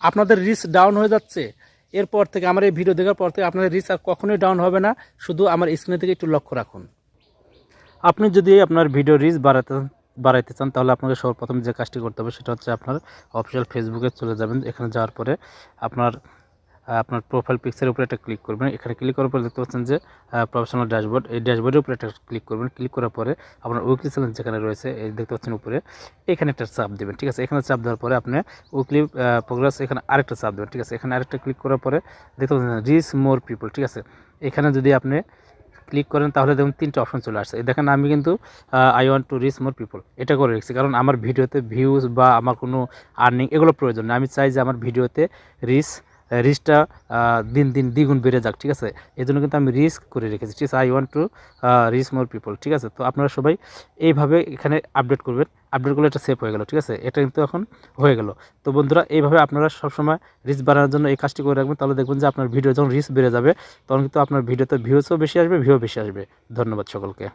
আপনাদের reach down হয়ে যাচ্ছে, এরপর থেকে আমার এই ভিডিও দেখার পর থেকে আপনাদের রিচ আর কখনোই ডাউন হবে না। শুধু আমার স্ক্রিনে থেকে একটু লক্ষ্য রাখুন। আপনি যদি আপনার ভিডিও রিচ বাড়াইতে চান, তাহলে আপনাকে সর্বপ্রথম যে কাজটি করতে হবে সেটা হচ্ছে আপনার অফিসিয়াল ফেসবুকে চলে যাবেন। এখানে যাওয়ার পরে আপনার আপনার প্রোফাইল পিকচারের উপরে একটা ক্লিক করবেন। এখানে ক্লিক করার পরে দেখতে পাচ্ছেন যে প্রফেশনাল ড্যাশবোর্ড, এই ড্যাশবোর্ডের উপরে একটা ক্লিক করবেন। ক্লিক করার পরে আপনার উইকলি চ্যালেঞ্জ যেখানে রয়েছে, এই দেখতে পাচ্ছেন উপরে, এখানে একটা চাপ দেবেন। ঠিক আছে, এখানে চাপ দেওয়ার পরে আপনি উইকলি প্রোগ্রেস, এখানে আরেকটা চাপ দেবেন। ঠিক আছে, এখানে আরেকটা ক্লিক করার পরে দেখতে পাচ্ছেন রিচ মোর পিপল। ঠিক আছে, এখানে যদি আপনি ক্লিক করেন তাহলে দেখুন 3টা অপশন চলে আসছে। দেখেন আমি কিন্তু I want to reach more people এটা করে রেখেছি, কারণ আমার ভিডিওতে ভিউজ বা আমার কোনো আর্নিং এগুলো প্রয়োজন নেই। আমি চাই যে আমার ভিডিওতে রিচটা দিন দিন দ্বিগুণ বেড়ে যাক। ঠিক আছে, এই জন্য কিন্তু আমি রিচ করে রেখেছি। ঠিক আছে, I want to reach more people. ঠিক আছে, তো আপনারা সবাই এইভাবে এখানে আপডেট করবেন। আপডেট করলে এটা সেভ হয়ে গেল। ঠিক আছে, এটা কিন্তু এখন হয়ে গেল। তো বন্ধুরা, এইভাবে আপনারা সবসময় রিচ বাড়ানোর জন্য এই কাজটি করে রাখবেন, তাহলে দেখবেন যে আপনার ভিডিও যখন রিচ বেড়ে যাবে তখন কিন্তু আপনার ভিডিওতে ভিউজও বেশি আসবে, ভিউ বেশি আসবে। ধন্যবাদ সকলকে।